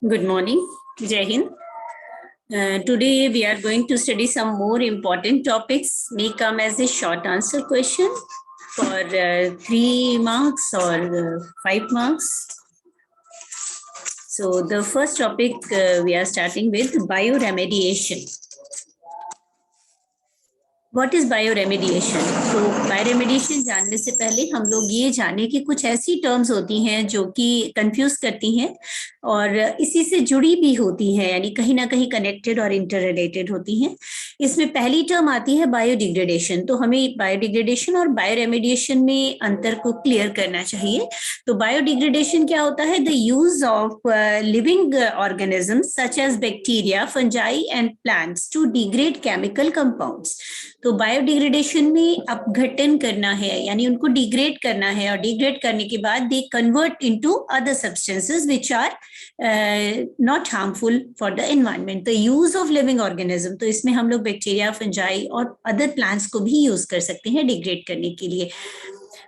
Good morning, Jai Hind. Today we are going to study some more important topics, may come as a short answer question for 3 marks or 5 marks. So the first topic we are starting with bioremediation. What is bioremediation? तो bioremediation जानने से पहले हम लोग ये जाने कि कुछ ऐसी टर्म्स होती हैं जो कि कंफ्यूज करती हैं और इसी से जुड़ी भी होती हैं, यानी कहीं ना कहीं कनेक्टेड और इंटर रिलेटेड होती हैं। इसमें पहली टर्म आती है बायोडिग्रेडेशन। तो हमें बायोडिग्रेडेशन और बायोरेमेडिएशन में अंतर को क्लियर करना चाहिए। तो बायोडिग्रेडेशन क्या होता है? The use of living organisms such as bacteria, fungi and plants to degrade chemical compounds. तो बायोडिग्रेडेशन में अपघटन करना है, यानी उनको डिग्रेड करना है, और डिग्रेड करने के बाद they convert into other substances which are not harmful for the environment. The use of living organism, तो इसमें हम लोग बैक्टीरिया, फंजाई और अदर प्लांट्स को भी यूज कर सकते हैं डिग्रेड करने के लिए।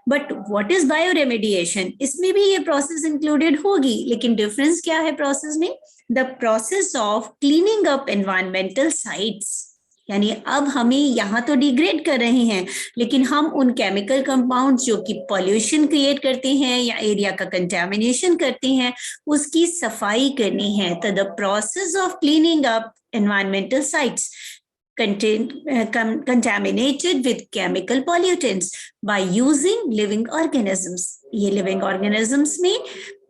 But what is bioremediation? इसमें भी ये प्रोसेस इंक्लूडेड होगी, लेकिन डिफरेंस क्या है प्रोसेस में? The process of cleaning up environmental sites, यानी अब हमें यहाँ तो डिग्रेड कर रहे हैं, लेकिन हम उन केमिकल कंपाउंड जो कि पॉल्यूशन क्रिएट करते हैं या एरिया का कंटेमिनेशन करते हैं, उसकी सफाई करनी है। तो the process of cleaning up environmental sites contaminated with chemical pollutants। by using living organisms. ये living organisms में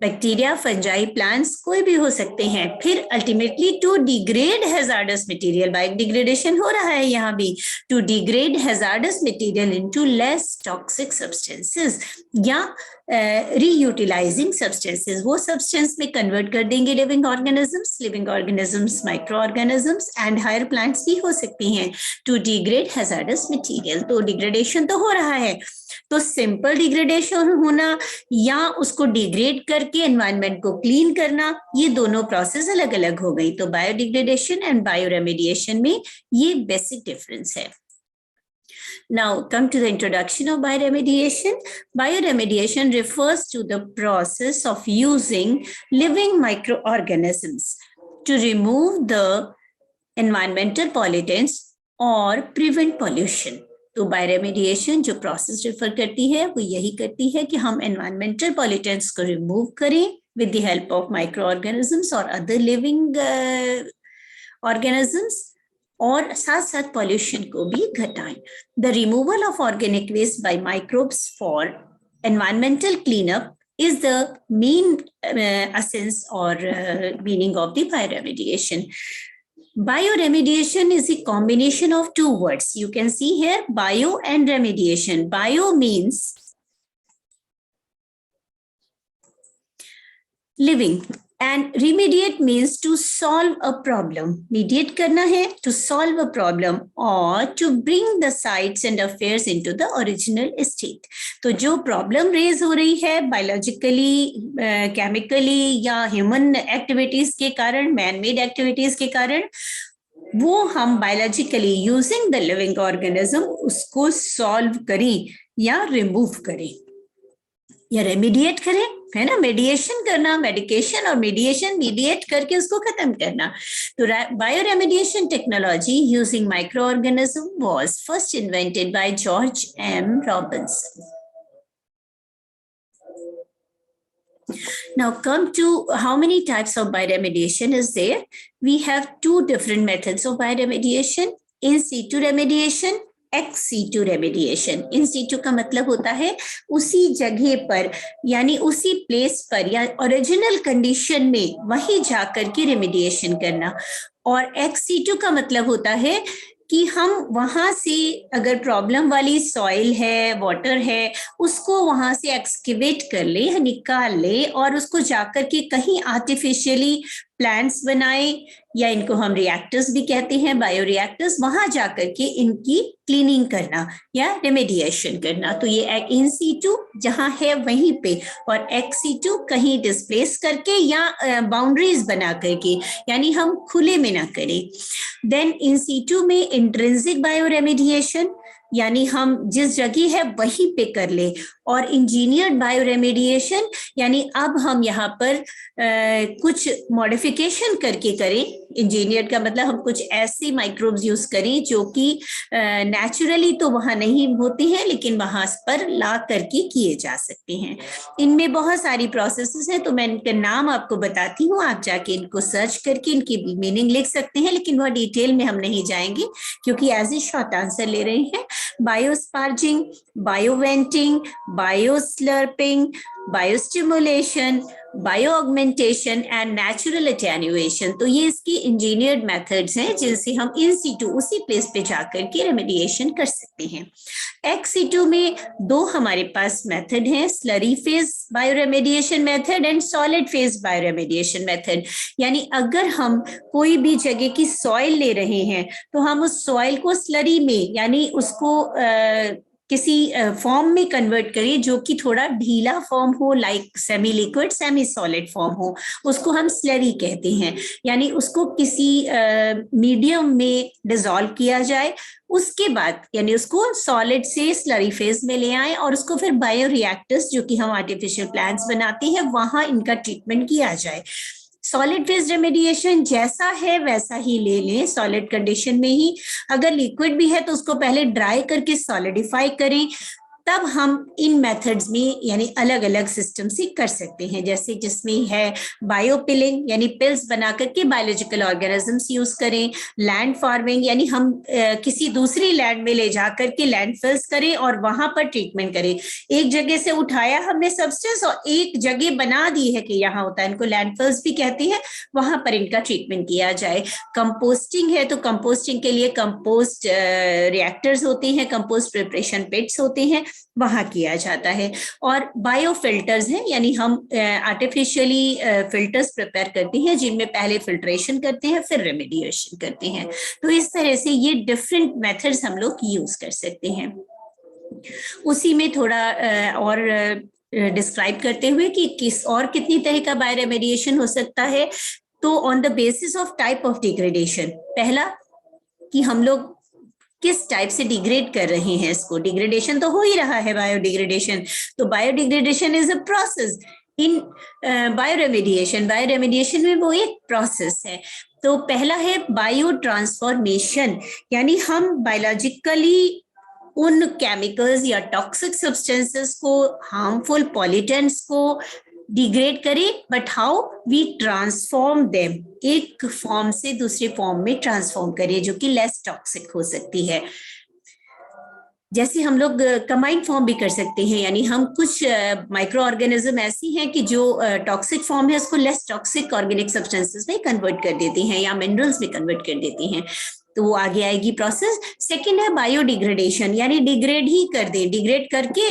बैक्टीरिया, फंजाई, प्लांट्स कोई भी हो सकते हैं. फिर ultimately to degrade hazardous material, biodegradation हो रहा है यहाँ भी, to degrade hazardous material into less toxic substances या रीयूटिलाइजिंग सब्सटेंसेस. वो सब्सटेंस में कन्वर्ट कर देंगे living organisms, micro organisms and higher plants भी हो सकती हैं टू डिग्रेड हैजार्डस मटेरियल. तो डिग्रेडेशन तो हो रहा है, तो सिंपल डिग्रेडेशन होना या उसको डिग्रेड करके एनवायरनमेंट को क्लीन करना, ये दोनों प्रोसेस अलग अलग हो गई. तो बायोडिग्रेडेशन एंड बायोरेमेडिएशन में ये बेसिक डिफरेंस है. Now come to the introduction of bioremediation. Bioremediation refers to the process of using living microorganisms to remove the environmental pollutants or prevent pollution. तो बायोरेमेडिएशन जो प्रोसेस रेफर करती है वो यही करती है कि हम एनवायरमेंटल पॉल्यूटेंट्स को रिमूव करें with the help of micro organisms और अदर लिविंग ऑर्गेनिजम्स, और साथ साथ पॉल्यूशन को भी घटाएं. The removal of organic waste by microbes for environmental cleanup is the main essence or meaning of the bioremediation. Bioremediation is a combination of two words. You can see here bio and remediation. Bio means living and remediate means to solve a problem. Mediate करना है to solve a problem or to bring the sites and affairs into the original state. तो जो problem raise हो रही है biologically, chemically या human activities के कारण, मैन मेड एक्टिविटीज के कारण, वो हम biologically using the living organism उसको सॉल्व करें या रिमूव करें या रेमिडिएट करें, है ना. मेडिएशन करना, मेडिकेशन और मीडिएट करके उसको खत्म करना. तो bioremediation technology using micro organism was first invented by George M Robinson. Now come to how many types of bioremediation is there. We have two different methods of bioremediation: in situ remediation, ex situ remediation. in situ का मतलब होता है उसी जगह पर यानी उसी place पर या ओरिजिनल कंडीशन में वहीं जाकर के रेमेडिएशन करना, और ex situ का मतलब होता है कि हम वहां से अगर प्रॉब्लम वाली सॉइल है, वाटर है, उसको वहां से एक्सकेवेट कर ले, निकाल ले और उसको जाकर के कहीं आर्टिफिशियली प्लांट्स बनाए, या इनको हम रिएक्टर्स भी कहते हैं, बायो रिएक्टर्स, वहां जाकर के इनकी क्लीनिंग करना या रेमेडिएशन करना. तो ये इन सीटू जहां है वहीं पे, और एक्स सीटू कहीं डिस्प्लेस करके या बाउंड्रीज बना करके, यानी हम खुले में ना करें. देन इन सीटू में इंट्रिंसिक बायो रेमेडिएशन, यानी हम जिस जगह है वहीं पे कर ले, और इंजीनियर्ड बायो रेमेडिएशन यानी अब हम यहाँ पर कुछ मॉडिफिकेशन करके करें. इंजीनियर्ड का मतलब हम कुछ ऐसे माइक्रोब्स यूज करें जो कि नेचुरली तो वहां नहीं होते हैं लेकिन वहां पर ला करके किए जा सकते हैं. इनमें बहुत सारी प्रोसेसेस हैं, तो मैं इनका नाम आपको बताती हूँ, आप जाके इनको सर्च करके इनकी मीनिंग लिख सकते हैं, लेकिन वह डिटेल में हम नहीं जाएंगे क्योंकि एज ए शॉर्ट आंसर ले रहे हैं. बायोस्पार्जिंग, बायोवेंटिंग, बायोस्लर्पिंग, बायोस्टिमुलेशन, bio augmentation and natural attenuation. तो ये इसकी इंजीनियर्ड मेथड्स हैं जिनसे हम इन सीटू उसी प्लेस पे जाकर के रेमेडिएशन कर सकते हैं. एक्स सीटू में दो हमारे पास मेथड हैं, slurry phase bioremediation method and solid phase bioremediation method. यानी अगर हम कोई भी जगह की सॉइल ले रहे हैं तो हम उस सॉइल को स्लरी में यानी उसको किसी फॉर्म में कन्वर्ट करें जो कि थोड़ा ढीला फॉर्म हो, like semi liquid semi solid form हो, उसको हम स्लरी कहते हैं. यानी उसको किसी मीडियम में डिसॉल्व किया जाए, उसके बाद यानी उसको सॉलिड से स्लरी फेज में ले आए और उसको फिर बायो रिएक्टर्स जो कि हम आर्टिफिशियल प्लांट्स बनाते हैं वहां इनका ट्रीटमेंट किया जाए. सॉलिड फेज रेमेडिएशन जैसा है वैसा ही ले लें, सॉलिड कंडीशन में ही. अगर लिक्विड भी है तो उसको पहले ड्राई करके सॉलिडिफाई करें, तब हम इन मेथड्स में यानी अलग अलग सिस्टम से कर सकते हैं, जैसे जिसमें है बायोपिलिंग यानी पिल्स बना करके बायोलॉजिकल ऑर्गेनिजम्स यूज करें, लैंड फार्मिंग यानी हम किसी दूसरी लैंड में ले जा करके लैंडफिल्स करें और वहां पर ट्रीटमेंट करें। एक जगह से उठाया हमने सब्सटेंस और एक जगह बना दी है कि यहाँ होता है, इनको लैंडफिल्स भी कहती है, वहां पर इनका ट्रीटमेंट किया जाए। कंपोस्टिंग है तो कंपोस्टिंग के लिए कंपोस्ट रिएक्टर्स होते हैं, कंपोस्ट प्रिपरेशन पिट्स होते हैं, वहां किया जाता है। और बायो फिल्टर्स हैं यानी हम आर्टिफिशियली फिल्टर्स प्रिपेयर करते हैं जिनमें पहले फिल्ट्रेशन करते हैं फिर रेमेडिएशन करते हैं। तो इस तरह से ये डिफरेंट मेथड्स हम लोग यूज कर सकते हैं। उसी में थोड़ा और डिस्क्राइब करते हुए कि किस और कितनी तरह का बायो रेमेडिएशन हो सकता है। तो on the basis of type of degradation, पहला कि हम लोग किस टाइप से डिग्रेड कर रहे हैं इसको, डिग्रेडेशन तो हो ही रहा है बायोडिग्रेडेशन, तो biodegradation is a process in bioremediation. Bioremediation में वो एक प्रोसेस है। तो पहला है बायो ट्रांसफॉर्मेशन, यानी हम बायोलॉजिकली उन केमिकल्स या टॉक्सिक सब्सटेंसेस को, हार्मफुल पॉल्यूटेंट्स को डिग्रेड करें, but how we transform them, एक फॉर्म से दूसरे फॉर्म में ट्रांसफॉर्म करें जो कि लेस टॉक्सिक हो सकती है। जैसे हम लोग कंबाइंड फॉर्म भी कर सकते हैं, यानी हम कुछ माइक्रो ऑर्गेनिज्म ऐसी हैं कि जो टॉक्सिक फॉर्म है उसको लेस टॉक्सिक ऑर्गेनिक सब्सटेंसेस में कन्वर्ट कर देती हैं या मिनरल्स में कन्वर्ट कर देती हैं, तो वो आगे आएगी प्रोसेस। सेकंड है बायोडिग्रेडेशन, यानी डिग्रेड ही कर दे, डिग्रेड करके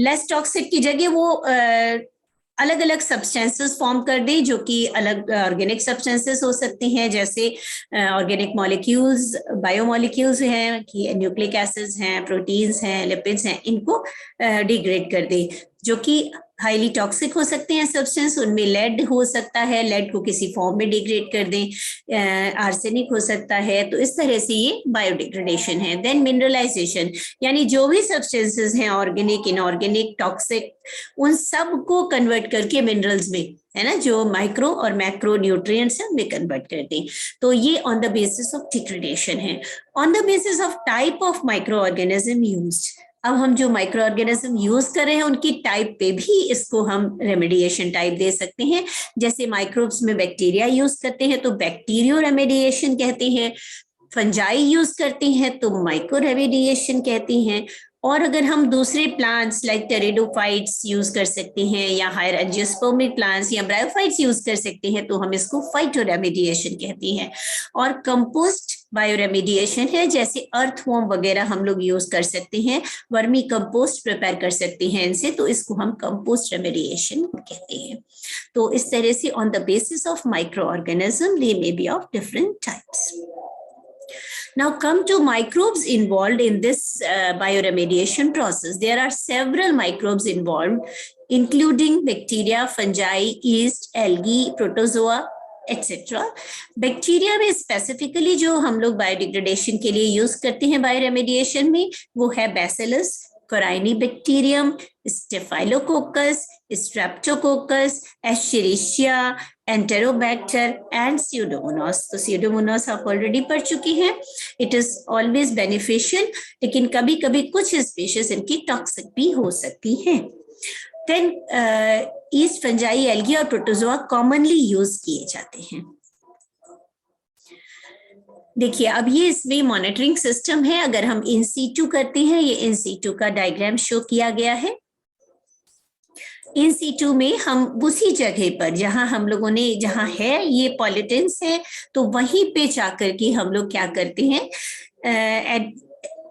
लेस टॉक्सिक की जगह वो अलग अलग सब्सटेंसेस फॉर्म कर दें जो कि अलग ऑर्गेनिक सब्सटेंसेस हो सकते हैं, जैसे ऑर्गेनिक मॉलिक्यूल्स, बायोमॉलिक्यूल्स हैं कि न्यूक्लिक एसिड्स हैं, प्रोटीन्स हैं, लिपिड्स हैं, इनको डिग्रेड कर दें जो कि हाईली टॉक्सिक हो सकते हैं सब्सटेंस। उनमें लेड हो सकता है, लेड को किसी फॉर्म में डिग्रेड कर दें, आर्सेनिक हो सकता है। तो इस तरह से ये बायोडिग्रेडेशन है। देन मिनरलाइजेशन, यानी जो भी सब्सटेंसेस हैं ऑर्गेनिक, इनऑर्गेनिक, टॉक्सिक, उन सब को कन्वर्ट करके मिनरल्स में, है ना, जो माइक्रो और मैक्रो न्यूट्रिएंट्स हैं उनमें कन्वर्ट कर दें। तो ये on the basis of degradation है। On the basis of type of micro organism used, अब हम जो माइक्रो ऑर्गेनिज्म यूज कर रहे हैं उनकी टाइप पे भी इसको हम रेमेडिएशन टाइप दे सकते हैं। जैसे माइक्रोब्स में बैक्टीरिया यूज करते हैं तो बैक्टीरियो रेमेडिएशन कहते हैं, फंजाई यूज करते हैं तो माइक्रो रेमेडिएशन कहते हैं। और अगर हम दूसरे प्लांट्स लाइक टेरिडोफाइट्स यूज कर सकते हैं या हायर एंजियोस्पर्मिक प्लांट्स या ब्रायोफाइट्स यूज कर सकते हैं तो हम इसको फाइटोरेमेडिएशन कहते हैं। और कंपोस्ट बायोरेमेडिएशन है, जैसे अर्थवॉर्म वगैरह हम लोग यूज कर सकते हैं, वर्मी कंपोस्ट प्रिपेयर कर सकते हैं इनसे, तो इसको हम कंपोस्ट रेमेडिएशन कहते हैं। तो इस तरह से on the basis of micro organism they may be of different types. Now come to microbes involved in this bioremediation process. There are several microbes involved, including bacteria, fungi, yeast, algae, protozoa, etc. Bacteria में specifically जो हम लोग biodegradation के लिए use करते हैं bioremediation में, वो है bacillus, corynebacterium, staphylococcus, streptococcus, escherichia, enterobacter and pseudomonas. तो स्यूडोमोनास आप ऑलरेडी पढ़ चुकी हैं। इट इज ऑलवेज बेनिफिशियल, लेकिन कभी कभी कुछ स्पीशीज इनकी टॉक्सिक भी हो सकती हैं। देन ईस्ट, फंजाई, एल्गी और प्रोटोजोआ कॉमनली यूज किए जाते हैं। देखिए अब ये इसमें मॉनिटरिंग सिस्टम है। अगर हम इन सीटू करते हैं, ये इन सीटू का डायग्राम शो किया गया है। इन सीटू में हम उसी जगह पर जहां हम लोगों ने, जहां है ये पॉल्यूटेंट्स है, तो वहीं पे जाकर के हम लोग क्या करते हैं,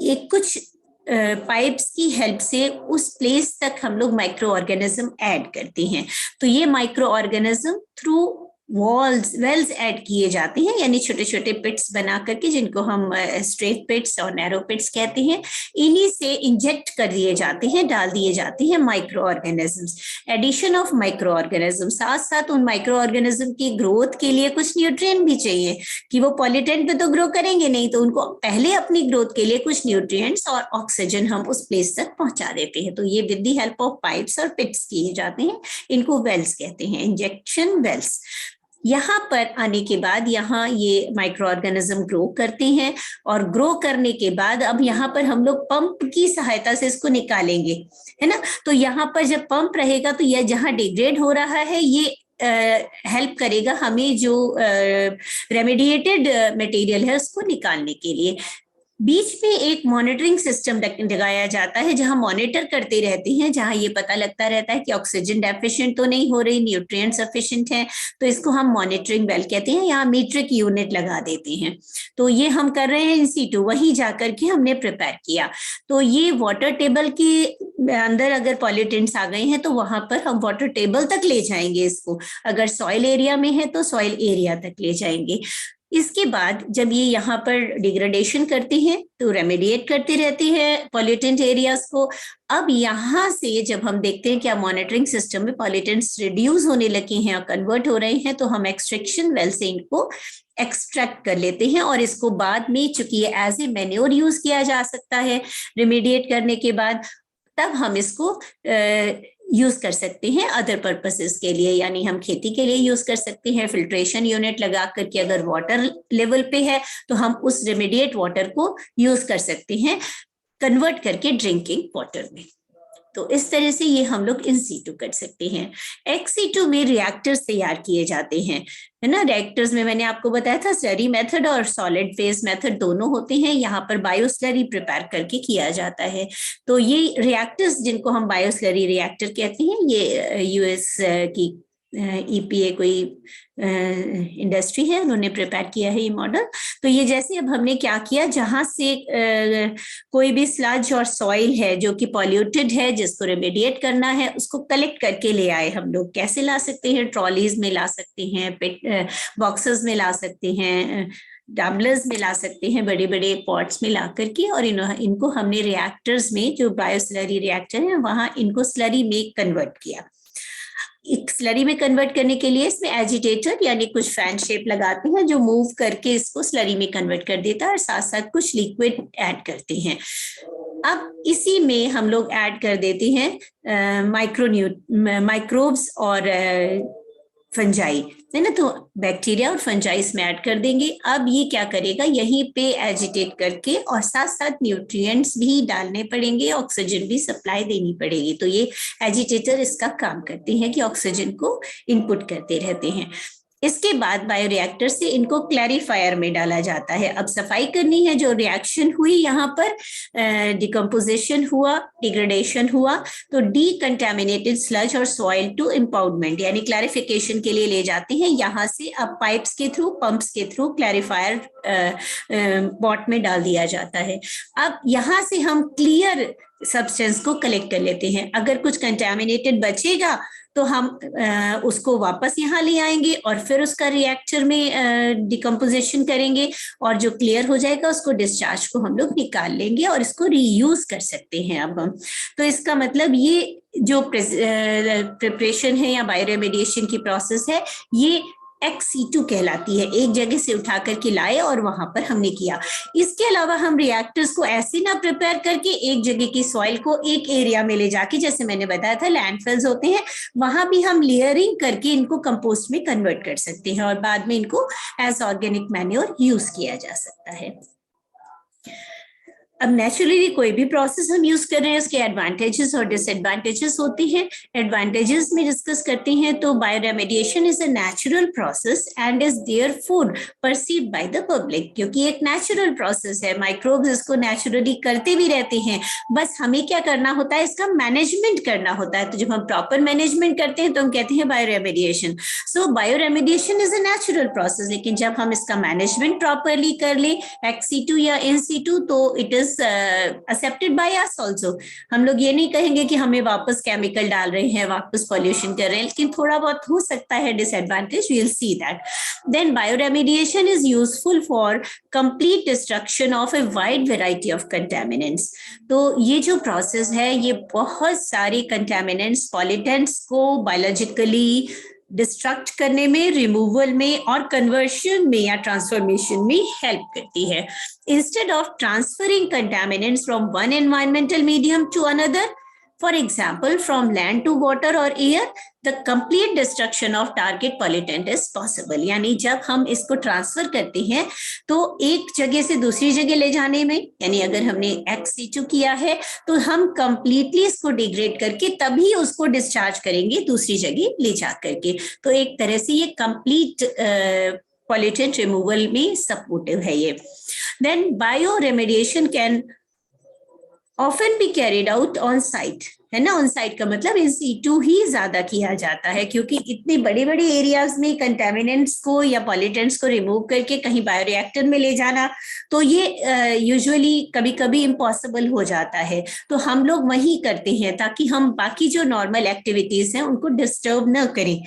एक कुछ पाइप्स की हेल्प से उस प्लेस तक हम लोग माइक्रो ऑर्गेनिज्म ऐड करते हैं। तो ये micro organism through wells add किए जाते हैं, यानी छोटे छोटे पिट्स बना करके, जिनको हम स्ट्रेट पिट्स और नैरो पिट्स कहते हैं, इन्हीं से इंजेक्ट कर दिए जाते हैं, डाल दिए जाते हैं micro organisms. Addition of micro organism, साथ साथ उन माइक्रो ऑर्गेनिज्म की ग्रोथ के लिए कुछ न्यूट्रिएंट भी चाहिए कि वो पॉल्यूटेंट पे तो ग्रो करेंगे नहीं, तो उनको पहले अपनी ग्रोथ के लिए कुछ न्यूट्रिएंट्स और ऑक्सीजन हम उस प्लेस तक पहुंचा देते हैं। तो ये with the help of pipes और पिट्स किए जाते हैं, इनको वेल्स कहते हैं, इंजेक्शन वेल्स। यहाँ पर आने के बाद यहाँ ये माइक्रो ऑर्गेनिज्म ग्रो करते हैं, और ग्रो करने के बाद अब यहाँ पर हम लोग पंप की सहायता से इसको निकालेंगे, है ना। तो यहाँ पर जब पंप रहेगा तो यह जहाँ डिग्रेड हो रहा है ये हेल्प करेगा हमें जो रेमेडिएटेड मटेरियल है उसको निकालने के लिए। बीच में एक मॉनिटरिंग सिस्टम लगाया जाता है जहां मॉनिटर करते रहते हैं, जहां ये पता लगता रहता है कि ऑक्सीजन डेफिशिएंट तो नहीं हो रही, न्यूट्रिएंट सफिशिएंट है, तो इसको हम मॉनिटरिंग वेल कहते हैं। यहाँ मीट्रिक यूनिट लगा देते हैं। तो ये हम कर रहे हैं इन सीटू, वहीं जाकर के हमने प्रिपेयर किया। तो ये वाटर टेबल के अंदर अगर पॉल्यूटेंट्स आ गए हैं तो वहां पर हम वाटर टेबल तक ले जाएंगे इसको, अगर सॉइल एरिया में है तो सॉइल एरिया तक ले जाएंगे। इसके बाद जब ये यहाँ पर डिग्रेडेशन करते हैं तो रेमेडिएट करते रहते हैं पॉल्यूटेंट एरियाज को। अब यहाँ से जब हम देखते हैं क्या मॉनिटरिंग सिस्टम में पॉल्यूटेंट्स रिड्यूस होने लगे हैं और कन्वर्ट हो रहे हैं, तो हम एक्सट्रैक्शन वेल से इनको एक्सट्रैक्ट कर लेते हैं, और इसको बाद में चूंकि ये एज ए मैन्योर यूज किया जा सकता है रेमेडिएट करने के बाद, तब हम इसको यूज कर सकते हैं अदर पर्पसेस के लिए, यानी हम खेती के लिए यूज कर सकते हैं। फिल्ट्रेशन यूनिट लगा करके अगर वाटर लेवल पे है तो हम उस रेमेडिएट वाटर को यूज कर सकते हैं कन्वर्ट करके ड्रिंकिंग वाटर में। तो इस तरह से ये हम लोग इन सीटू कर सकते हैं। एक्स सीटू में रिएक्टर्स तैयार किए जाते हैं, है ना। रिएक्टर्स में मैंने आपको बताया था स्लरी मेथड और सॉलिड फेज मेथड दोनों होते हैं। यहाँ पर बायो स्लरी प्रिपेयर करके किया जाता है। तो ये रिएक्टर्स जिनको हम बायो स्लरी रिएक्टर कहते हैं, ये यूएस की ईपीए कोई इंडस्ट्री है, उन्होंने प्रिपेयर किया है ये मॉडल। तो ये जैसे अब हमने क्या किया, जहां से कोई भी स्लज और सॉइल है जो कि पॉल्यूटेड है जिसको रेमेडिएट करना है, उसको कलेक्ट करके ले आए हम लोग। कैसे ला सकते हैं, ट्रॉलीज में ला सकते हैं, पेट बॉक्सेस में ला सकते हैं, डम्बलर्स में ला सकते हैं, बड़े बड़े पॉट्स में ला करके, और इनको हमने रिएक्टर्स में, जो बायो स्लरी रिएक्टर है वहां इनको स्लरी में कन्वर्ट किया। एक स्लरी में कन्वर्ट करने के लिए इसमें एजिटेटर यानी कुछ फैन शेप लगाते हैं जो मूव करके इसको स्लरी में कन्वर्ट कर देता है, और साथ साथ कुछ लिक्विड ऐड करते हैं। अब इसी में हम लोग ऐड कर देते हैं माइक्रोब्स और फंजाई, है ना। तो बैक्टीरिया और फंजाई इसमें ऐड कर देंगे। अब ये क्या करेगा, यहीं पे एजिटेट करके, और साथ साथ न्यूट्रिएंट्स भी डालने पड़ेंगे, ऑक्सीजन भी सप्लाई देनी पड़ेगी। तो ये एजिटेटर इसका काम करते हैं कि ऑक्सीजन को इनपुट करते रहते हैं। इसके बाद बायोरिएक्टर से इनको क्लैरिफायर में डाला जाता है। अब सफाई करनी है, जो रिएक्शन हुई यहाँ पर डिकम्पोजिशन हुआ, डिग्रेडेशन हुआ, तो डीकंटामिनेटेड स्लज और सॉइल टू इम्पाउंडमेंट यानी क्लैरिफिकेशन के लिए ले जाते हैं। यहाँ से अब पाइप्स के थ्रू, पंप्स के थ्रू क्लैरिफायर पॉट में डाल दिया जाता है। अब यहाँ से हम क्लियर सब्सटेंस को कलेक्ट कर लेते हैं। अगर कुछ कंटामिनेटेड बचेगा तो हम उसको वापस यहाँ ले आएंगे और फिर उसका रिएक्टर में डिकम्पोजिशन करेंगे, और जो क्लियर हो जाएगा उसको डिस्चार्ज को हम लोग निकाल लेंगे और इसको रीयूज कर सकते हैं अब हम। तो इसका मतलब ये जो प्रिपरेशन है या बायोरेमेडिएशन की प्रोसेस है, ये एक्स-C2 कहलाती है। एक जगह से उठा करके लाए और वहां पर हमने किया। इसके अलावा हम रिएक्टर्स को ऐसे ना प्रिपेयर करके एक जगह की सॉइल को एक एरिया में ले जाके, जैसे मैंने बताया था लैंडफिल्स होते हैं, वहां भी हम लेयरिंग करके इनको कंपोस्ट में कन्वर्ट कर सकते हैं और बाद में इनको एज ऑर्गेनिक मैन्योर यूज किया जा सकता है। अब नेचुरली कोई भी प्रोसेस हम यूज कर रहे हैं, उसके एडवांटेजेस और डिसएडवांटेजेस होते हैं। एडवांटेजेस में डिस्कस करते हैं तो bioremediation is a natural process and is therefore perceived by the public, क्योंकि एक नेचुरल प्रोसेस है। माइक्रोब्स इसको नेचुरली करते भी रहते हैं, बस हमें क्या करना होता है, इसका मैनेजमेंट करना होता है। तो जब हम प्रॉपर मैनेजमेंट करते हैं तो हम कहते हैं bioremediation. So bioremediation is a natural process, लेकिन जब हम इसका मैनेजमेंट प्रॉपरली कर ले एक्स-C2 या इन-C2 तो it is accepted by us also। हम लोग ये नहीं कहेंगे कि हमें वापस केमिकल डाल रहे हैं, वापस पॉल्यूशन कर रहे हैं, लेकिन थोड़ा बहुत हो सकता है disadvantage, we will see that। Then bioremediation is useful for complete destruction of a wide variety of contaminants। तो ये जो प्रोसेस है ये बहुत सारे कंटेमिनेंट्स, पॉल्यूटेंट्स को बायोलॉजिकली डिस्ट्रक्ट करने में, रिमूवल में और कन्वर्शन में या ट्रांसफॉर्मेशन में हेल्प करती है। Instead of transferring contaminants from one environmental medium to another, for example from land to water और air the complete destruction of target pollutant is possible. यानी जब हम इसको ट्रांसफर करते हैं तो एक जगह से दूसरी जगह ले जाने में, यानी अगर हमने एक्स-CO2 किया है तो हम कंप्लीटली इसको डिग्रेड करके तभी उसको डिस्चार्ज करेंगे दूसरी जगह ले जा करके। तो एक तरह से ये कंप्लीट पॉल्यूटेंट रिमूवल में सपोर्टिव है ये। Then bioremediation can often be carried out on site, है ना। ऑन साइट का मतलब इन सीटू ही ज्यादा किया जाता है, क्योंकि इतने बड़े बड़े एरियाज में कंटेमिनेंट्स को या पॉल्यूटेंट्स को रिमूव करके कहीं बायोरिएक्टर में ले जाना तो ये यूजुअली कभी कभी इम्पॉसिबल हो जाता है। तो हम लोग वही करते हैं ताकि हम बाकी जो नॉर्मल एक्टिविटीज हैं उनको डिस्टर्ब न करें,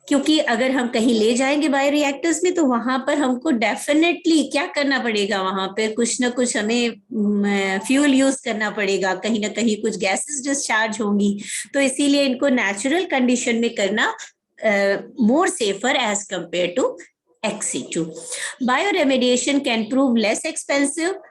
क्योंकि अगर हम कहीं ले जाएंगे बायोरिएक्टर्स में तो वहां पर हमको डेफिनेटली क्या करना पड़ेगा, वहां पे कुछ ना कुछ हमें फ्यूल यूज करना पड़ेगा, कहीं ना कहीं कुछ गैसेस डिस्चार्ज होंगी। तो इसीलिए इनको नेचुरल कंडीशन में करना more safer as compare to XC2। Bioremediation can prove less expensive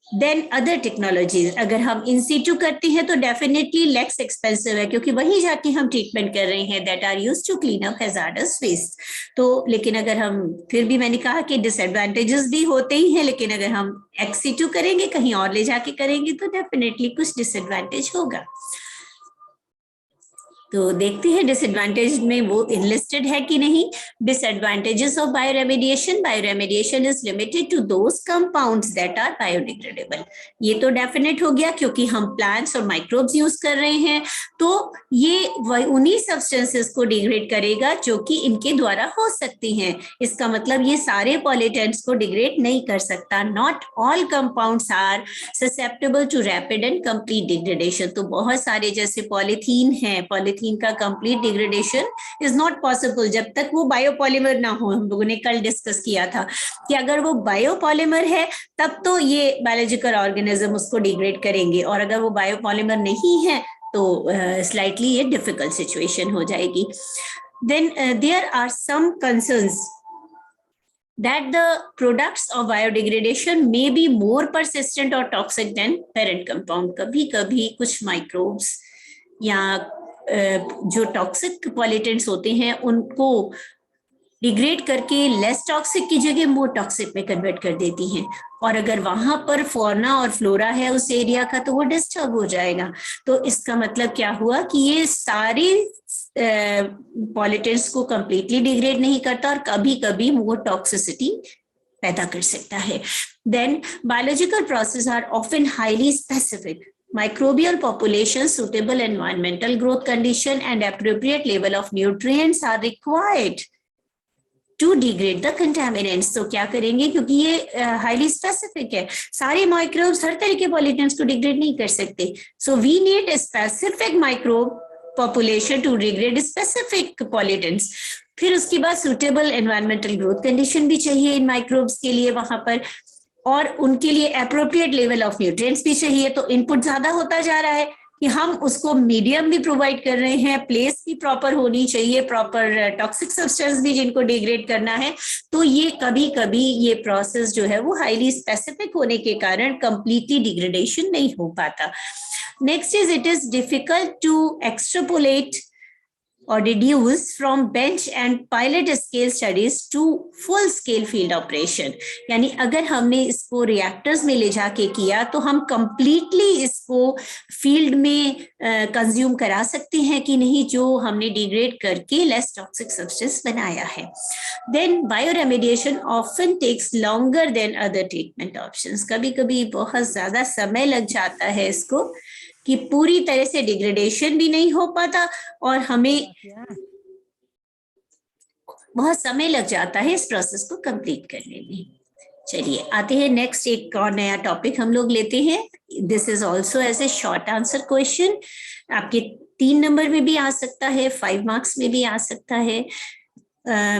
than other technologies. अगर हम इन सीटू करते हैं तो डेफिनेटली लेस एक्सपेंसिव है, क्योंकि वहीं जाके हम ट्रीटमेंट कर रहे हैं that are used to clean up hazardous waste. तो लेकिन अगर हम, फिर भी मैंने कहा कि डिसएडवांटेजेस भी होते ही हैं, लेकिन अगर हम XC2 करेंगे, कहीं और ले जाके करेंगे तो डेफिनेटली कुछ डिसएडवांटेज होगा। तो देखते हैं डिसएडवांटेज में वो इनलिस्टेड है कि नहीं। Disadvantages of bioremediation, bioremediation is limited to those compounds that are biodegradable. ये तो डेफिनेट हो गया, क्योंकि हम प्लांट्स और माइक्रोब्स यूज कर रहे हैं तो ये उन्हीं सब्सटेंसेस को डिग्रेड करेगा जो कि इनके द्वारा हो सकती हैं। इसका मतलब ये सारे पॉल्यूटेंट्स को डिग्रेड नहीं कर सकता। Not all compounds are susceptible to rapid and complete degradation. तो बहुत सारे जैसे पॉलीथीन है, पॉलीथीन का complete degradation is not possible जब तक वो बायोपॉलीमर ना हो। हम लोगों ने कल डिस्कस किया था कि अगर वो बायोपॉलीमर है तब तो ये बायोलॉजिकल ऑर्गेनिज्म उसको डिग्रेड करेंगे, और अगर वो बायोपॉलीमर नहीं है तो स्लाइटली ये डिफिकल्ट सिचुएशन हो जाएगी। Then there are some concerns that the products of biodegradation may be more persistent or toxic than parent compound। कभी कभी कुछ माइक्रोब्स या जो टॉक्सिक पॉल्यूटेंट्स होते हैं उनको डिग्रेड करके लेस टॉक्सिक की जगह मोर टॉक्सिक में कन्वर्ट कर देती हैं, और अगर वहां पर फौना और फ्लोरा है उस एरिया का तो वो डिस्टर्ब हो जाएगा। तो इसका मतलब क्या हुआ कि ये सारे पॉल्यूटेंट्स को कंप्लीटली डिग्रेड नहीं करता और कभी कभी मोर टॉक्सिसिटी पैदा कर सकता है। Then biological process are often highly specific. Microbial population, suitable environmental growth condition and appropriate level of nutrients are required to degrade the contaminants। तो क्या करेंगे, क्योंकि ये हाईली स्पेसिफिक है, सारे माइक्रोब्स हर तरह के पॉल्यूटेंट्स को डिग्रेड नहीं कर सकते। So we need specific microbe population to degrade specific pollutants। फिर उसके बाद suitable environmental growth condition भी चाहिए इन माइक्रोब्स के लिए वहां पर, और उनके लिए अप्रोप्रिएट लेवल ऑफ न्यूट्रिएंट्स भी चाहिए। तो इनपुट ज्यादा होता जा रहा है कि हम उसको मीडियम भी प्रोवाइड कर रहे हैं, प्लेस भी प्रॉपर होनी चाहिए, प्रॉपर टॉक्सिक सब्सटेंस भी जिनको डिग्रेड करना है। तो ये कभी कभी ये प्रोसेस जो है वो हाईली स्पेसिफिक होने के कारण कंप्लीटली डिग्रेडेशन नहीं हो पाता। Next is it is difficult to extrapolate or reduce from bench and pilot scale studies to full scale field operation। यानी अगर हमने इसको रिएक्टर्स में ले जाके किया तो हम कंप्लीटली इसको फील्ड में कंज्यूम करा सकते हैं कि नहीं, जो हमने डिग्रेड करके लेस टॉक्सिक सब्सटेंस बनाया है। Then bioremediation often takes longer than other treatment options. कभी कभी बहुत ज्यादा समय लग जाता है इसको, कि पूरी तरह से डिग्रेडेशन भी नहीं हो पाता और हमें बहुत समय लग जाता है इस प्रोसेस को कंप्लीट करने में। चलिए आते हैं नेक्स्ट, एक और नया टॉपिक हम लोग लेते हैं। This is also as a short answer question, आपके 3 नंबर में भी आ सकता है, 5 मार्क्स में भी आ सकता है।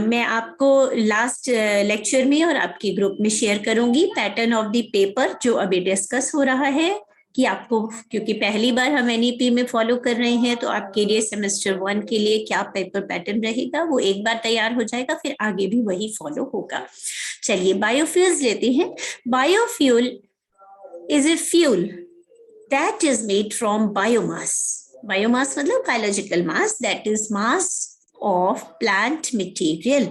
मैं आपको लास्ट लेक्चर में और आपके ग्रुप में शेयर करूंगी पैटर्न ऑफ द पेपर जो अभी डिस्कस हो रहा है, कि आपको, क्योंकि पहली बार हम NEP में फॉलो कर रहे हैं तो आपके लिए सेमेस्टर 1 के लिए क्या पेपर पैटर्न रहेगा वो एक बार तैयार हो जाएगा, फिर आगे भी वही फॉलो होगा। चलिए बायोफ्यूल्स लेते हैं। Biofuel is a fuel that is made from biomass. Biomass मतलब biological mass, that is mass of plant material.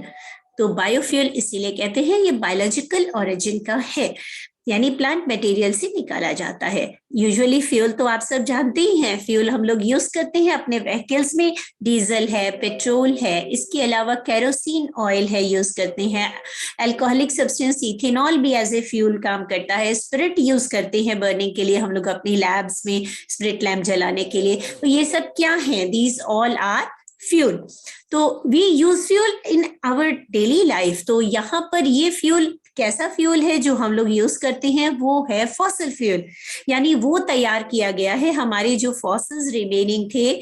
तो बायोफ्यूल इसीलिए कहते हैं ये बायोलॉजिकल ओरिजिन का है, यानी प्लांट मटेरियल से निकाला जाता है। यूजुअली फ्यूल तो आप सब जानते ही हैं, फ्यूल हम लोग यूज करते हैं अपने व्हीकल्स में, डीजल है, पेट्रोल है, इसके अलावा केरोसिन ऑयल है यूज करते हैं, अल्कोहलिक सब्सटेंस इथेनॉल भी एज ए फ्यूल काम करता है, स्पिरिट यूज करते हैं बर्निंग के लिए हम लोग अपनी लैब्स में, स्पिरिट लैम्प जलाने के लिए। तो ये सब क्या है? These all are fuel. तो we use fuel in our daily life. तो यहाँ पर ये फ्यूल कैसा फ्यूल है जो हम लोग यूज करते हैं? वो है फॉसिल फ्यूल, यानी वो तैयार किया गया है हमारे जो फॉसिल्स रिमेनिंग थे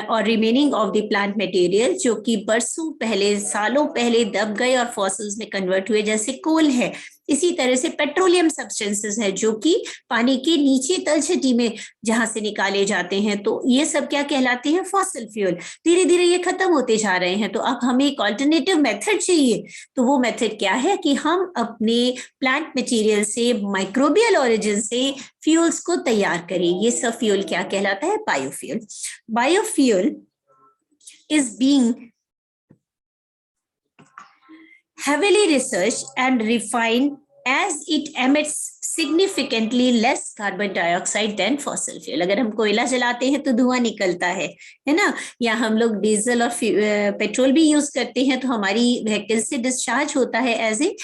और remaining of the plant material, जो कि बरसों पहले, सालों पहले दब गए और फॉसिल्स में कन्वर्ट हुए, जैसे कोल है। इसी तरह से पेट्रोलियम सब्सटेंसेस है जो कि पानी के नीचे तलछटी में जहां से निकाले जाते हैं। तो ये सब क्या कहलाते हैं? Fossil fuel. धीरे धीरे ये खत्म होते जा रहे हैं, तो अब हमें एक ऑल्टरनेटिव मेथड चाहिए। तो वो मेथड क्या है कि हम अपने प्लांट मटेरियल से, माइक्रोबियल ओरिजिन से फ्यूल्स को तैयार करें। ये सब फ्यूल क्या कहलाता है? Biofuel. Biofuel is being heavily researched and refined as it emits significantly less carbon dioxide than fossil fuel. अगर हम कोयला जलाते हैं तो धुआं निकलता है ना, या हम लोग डीजल और पेट्रोल भी यूज करते हैं तो हमारी व्हीकल से डिस्चार्ज होता है एज ए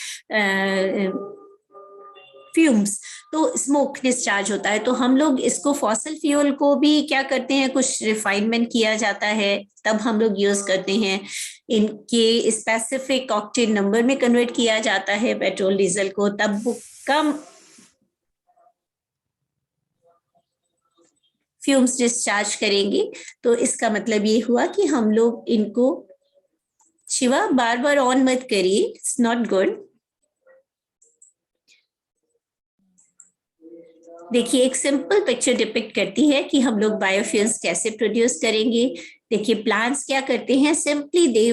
फ्यूम्स, तो स्मोक डिस्चार्ज होता है। तो हम लोग इसको फॉसिल फ्यूल को भी क्या करते हैं, कुछ रिफाइनमेंट किया जाता है, तब हम लोग यूज करते हैं। इनके स्पेसिफिक ऑक्टेन नंबर में कन्वर्ट किया जाता है पेट्रोल डीजल को, तब वो कम फ्यूम्स डिस्चार्ज करेंगे। तो इसका मतलब ये हुआ कि हम लोग इनको, शिवा बार बार ऑन मत करिए, इट्स नॉट गुड। देखिए एक सिंपल पिक्चर डिपिक्ट करती है कि हम लोग बायोफ्यूल्स कैसे प्रोड्यूस करेंगे। देखिए प्लांट्स क्या करते हैं, simply they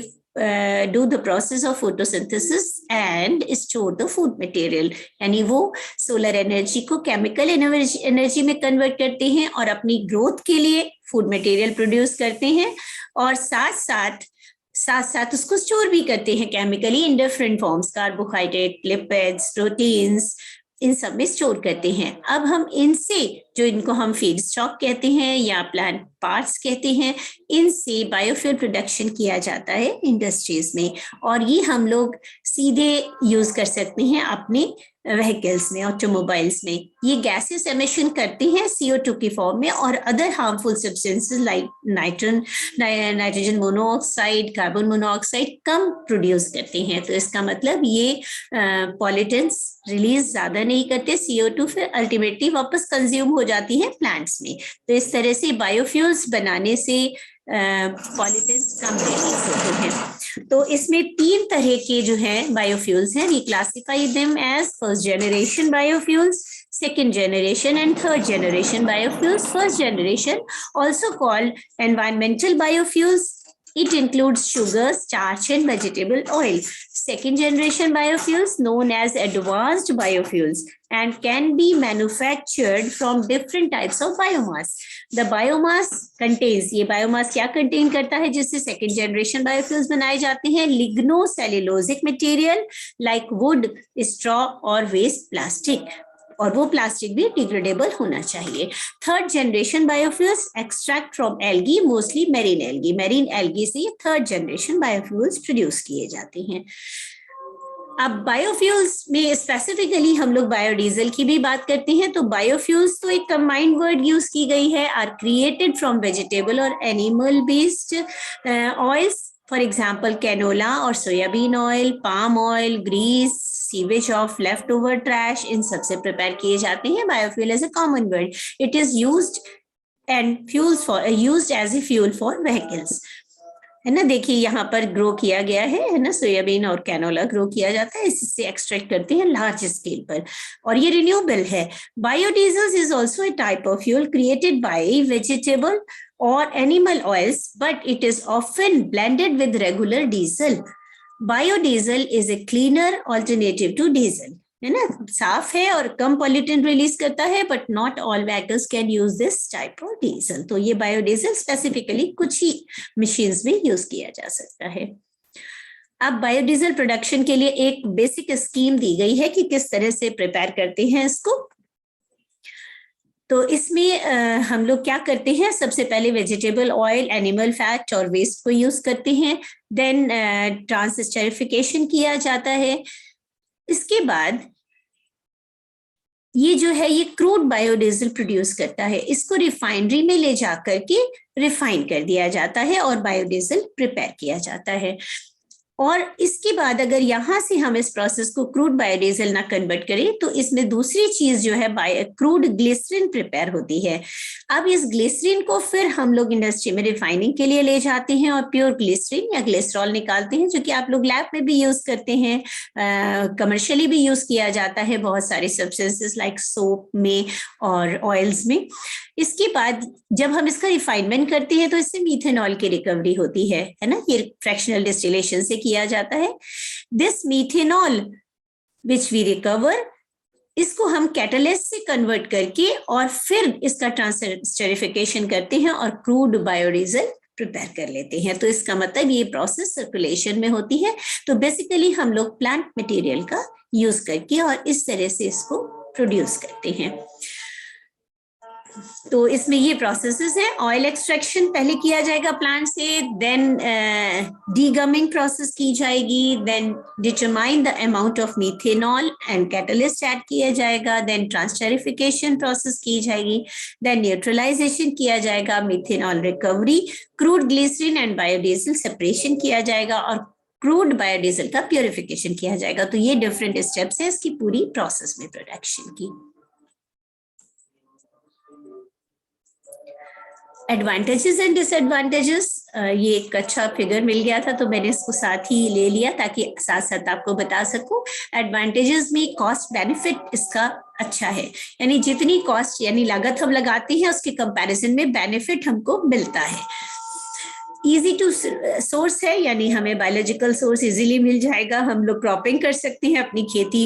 do the process of photosynthesis and store the food material, यानी वो सोलर एनर्जी को केमिकल एनर्जी में कन्वर्ट करते हैं और अपनी ग्रोथ के लिए फूड मटेरियल प्रोड्यूस करते हैं, और साथ साथ उसको स्टोर भी करते हैं chemically in different forms, carbohydrate, lipids, proteins, इन सब में स्टोर करते हैं। अब हम इनसे, जो इनको हम फीड स्टॉक कहते हैं या प्लांट पार्ट्स कहते हैं, इनसे बायोफ्यूल प्रोडक्शन किया जाता है इंडस्ट्रीज में, और ये हम लोग सीधे यूज कर सकते हैं अपने व्हीकल्स में, ऑटोमोबाइल्स में। ये गैसेस एमिशन करते हैं CO2 की फॉर्म में और other harmful substances like nitrogen monoxide, carbon monoxide कम प्रोड्यूस करते हैं। तो इसका मतलब ये पॉल्यूटेंट्स रिलीज ज्यादा नहीं करते, CO2 फिर अल्टीमेटली वापस कंज्यूम हो जाती है प्लांट्स में। तो इस तरह से बायोफ्यूल्स बनाने से पॉल्यूटेंट्स कम रिलीज होते हैं। तो इसमें 3 तरह के जो है बायोफ्यूल्स हैं, we classify them as first generation biofuels, second generation and third generation biofuels. First generation, also called environmental biofuels, it includes sugar, starch and vegetable oil. Second generation biofuels known as advanced biofuels and can be manufactured from different types of biomass. The biomass contains, ये biomass क्या contain करता है जिससे second generation biofuels बनाए जाते हैं? Lignocellulosic material like wood, straw और waste plastic, और वो प्लास्टिक भी डिग्रेडेबल होना चाहिए। Third generation biofuels extract from algae, mostly marine algae, marine algae से ये थर्ड जनरेशन बायोफ्यूल्स प्रोड्यूस किए जाते हैं। अब बायोफ्यूल्स में स्पेसिफिकली हम लोग बायोडीजल की भी बात करते हैं। तो बायोफ्यूल्स तो एक कंबाइंड वर्ड यूज की गई है, आर क्रिएटेड फ्रॉम वेजिटेबल और animal based oils, for example canola और soybean oil, palm oil, grease, sewage of left over trash, इन सबसे प्रिपेयर किए जाते हैं। Biofuel as a common word, it is used and fuels for used as a fuel for vehicles, है ना। देखिए यहाँ पर ग्रो किया गया है ना, सोयाबीन और कैनोला ग्रो किया जाता है, इससे एक्सट्रैक्ट करते हैं लार्ज स्केल पर, और ये रिन्यूएबल है। Biodiesel is also a type of fuel created by vegetable or animal oils, but it is often blended with regular diesel. Biodiesel is a cleaner alternative to diesel. है ना, साफ है और कम pollutant release करता है, but not all vehicles can use this type of diesel. तो ये biodiesel specifically कुछ ही मशीन्स में यूज किया जा सकता है। अब बायोडीजल प्रोडक्शन के लिए एक बेसिक स्कीम दी गई है कि किस तरह से प्रिपेयर करते हैं इसको। तो इसमें हम लोग क्या करते हैं, सबसे पहले वेजिटेबल ऑयल, एनिमल फैट और वेस्ट को यूज करते हैं। देन ट्रांसस्टेरिफिकेशन किया जाता है। इसके बाद ये जो है ये क्रूड बायोडीजल प्रोड्यूस करता है, इसको रिफाइनरी में ले जाकर के रिफाइन कर दिया जाता है और बायोडीजल प्रिपेयर किया जाता है। और इसके बाद अगर यहाँ से हम इस प्रोसेस को क्रूड बायोडीजल ना कन्वर्ट करें तो इसमें दूसरी चीज जो है क्रूड ग्लिसरीन प्रिपेयर होती है। अब इस ग्लिसरीन को फिर हम लोग इंडस्ट्री में रिफाइनिंग के लिए ले जाते हैं और प्योर ग्लिसरीन या ग्लिसरॉल निकालते हैं, जो कि आप लोग लैब में भी यूज करते हैं, कमर्शियली भी यूज किया जाता है बहुत सारे सब्सटेंसेस लाइक सोप में और ऑयल्स में। इसके बाद जब हम इसका रिफाइनमेंट करते हैं तो इससे मीथेनॉल की रिकवरी होती है ना, ये फ्रैक्शनल डिस्टिलेशन से किया जाता है। This methanol which we recover, इसको हम कैटलिस्ट से कन्वर्ट करके और फिर इसका ट्रांसस्टेरिफिकेशन करते हैं और क्रूड बायोडीजल प्रिपेयर कर लेते हैं। तो इसका मतलब ये प्रोसेस सर्कुलेशन में होती है। तो बेसिकली हम लोग प्लांट मटेरियल का यूज करके और इस तरह से इसको प्रोड्यूस करते हैं। तो इसमें ये प्रोसेसेस है, ऑयल एक्सट्रैक्शन पहले किया जाएगा प्लांट से, देन डीगमिंग प्रोसेस की जाएगी, then determine the amount of methanol and catalyst add किया जाएगा, देन ट्रांसस्टेरिफिकेशन प्रोसेस की जाएगी, देन न्यूट्रलाइजेशन किया जाएगा, methanol recovery, crude glycerine and biodiesel separation किया जाएगा और क्रूड बायोडीजल का प्योरिफिकेशन किया जाएगा। तो ये डिफरेंट स्टेप्स है इसकी पूरी प्रोसेस में प्रोडक्शन की। एडवांटेजेस एंड डिसएडवांटेजेस, ये एक अच्छा फिगर मिल गया था तो मैंने इसको साथ ही ले लिया ताकि साथ साथ आपको बता सकूं। एडवांटेजेस में कॉस्ट बेनिफिट इसका अच्छा है, यानी जितनी कॉस्ट यानी लागत हम लगाते हैं उसके कंपैरिजन में बेनिफिट हमको मिलता है। इजी टू सोर्स है, यानी हमें बायोलॉजिकल सोर्स इजीली मिल जाएगा, हम लोग क्रॉपिंग कर सकते हैं, अपनी खेती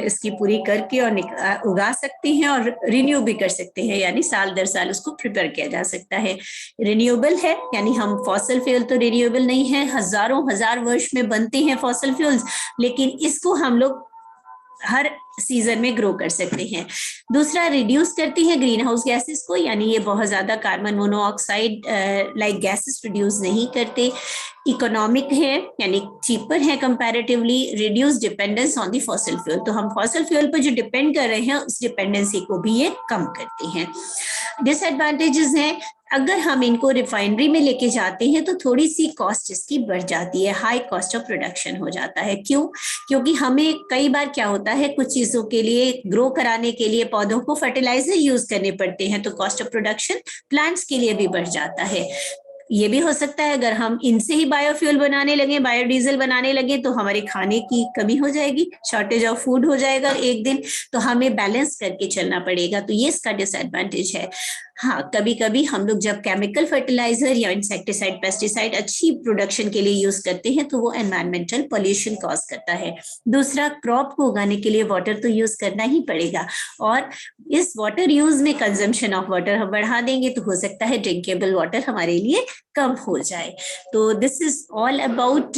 इसकी पूरी करके और उगा सकते हैं और रिन्यू भी कर सकते हैं, यानी साल दर साल उसको प्रिपेयर किया जा सकता है। रिन्यूएबल है, यानी हम फॉसिल फ्यूल तो रिन्यूएबल नहीं है, हजारों हजार वर्ष में बनते हैं फॉसिल फ्यूल्स, लेकिन इसको हम लोग हर सीजन में ग्रो कर सकते हैं। दूसरा, रिड्यूस करती है ग्रीन हाउस गैसेस को, यानी ये बहुत ज्यादा carbon monoxide like gases produce नहीं करते। इकोनॉमिक है, यानी चीपर है comparatively. Reduce dependence on the fossil fuel, तो हम फॉसिल फ्यूल पर जो डिपेंड कर रहे हैं उस डिपेंडेंसी को भी ये कम करते हैं। डिसएडवांटेजेस हैं, अगर हम इनको रिफाइनरी में लेके जाते हैं तो थोड़ी सी कॉस्ट इसकी बढ़ जाती है, हाई कॉस्ट ऑफ प्रोडक्शन हो जाता है। क्यों? क्योंकि हमें कई बार क्या होता है, कुछ चीजों के लिए ग्रो कराने के लिए पौधों को फर्टिलाइजर यूज करने पड़ते हैं, तो कॉस्ट ऑफ प्रोडक्शन प्लांट्स के लिए भी बढ़ जाता है। ये भी हो सकता है अगर हम इनसे ही बायोफ्यूल बनाने लगे, बायोडीजल बनाने लगे, तो हमारे खाने की कमी हो जाएगी, शॉर्टेज ऑफ फूड हो जाएगा एक दिन, तो हमें बैलेंस करके चलना पड़ेगा। तो ये इसका डिसएडवांटेज है। हाँ, कभी कभी हम लोग जब केमिकल फर्टिलाइजर या इंसेक्टिसाइड, पेस्टिसाइड अच्छी प्रोडक्शन के लिए यूज करते हैं तो वो एनवायरमेंटल पॉल्यूशन कॉज करता है। दूसरा, क्रॉप को उगाने के लिए वाटर तो यूज करना ही पड़ेगा, और इस वाटर यूज में कंजम्पशन ऑफ वाटर हम बढ़ा देंगे तो हो सकता है ड्रिंकेबल वाटर हमारे लिए कम हो जाए। तो this is all about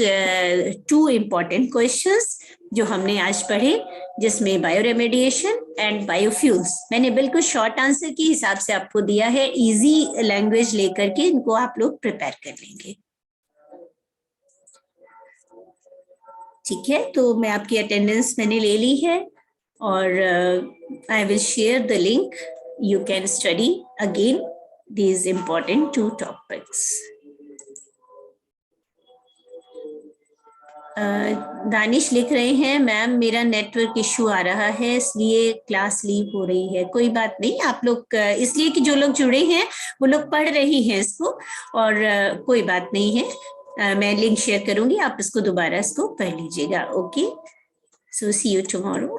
2 important questions जो हमने आज पढ़े, जिसमें बायोरेमेडिएशन एंड बायोफ्यूल्स मैंने बिल्कुल शॉर्ट आंसर के हिसाब से आपको दिया है, इजी लैंग्वेज लेकर के इनको आप लोग प्रिपेयर कर लेंगे। ठीक है, तो मैं आपकी अटेंडेंस मैंने ले ली है और I will share the link, you can study again these important 2 topics. Danish लिख रहे हैं, मैम मेरा नेटवर्क इशू आ रहा है इसलिए क्लास लीव हो रही है। कोई बात नहीं, आप लोग इसलिए कि जो लोग जुड़े हैं वो लोग पढ़ रहे हैं इसको, और कोई बात नहीं है, मैं लिंक शेयर करूंगी, आप इसको दोबारा इसको पढ़ लीजिएगा। Okay, so see you tomorrow.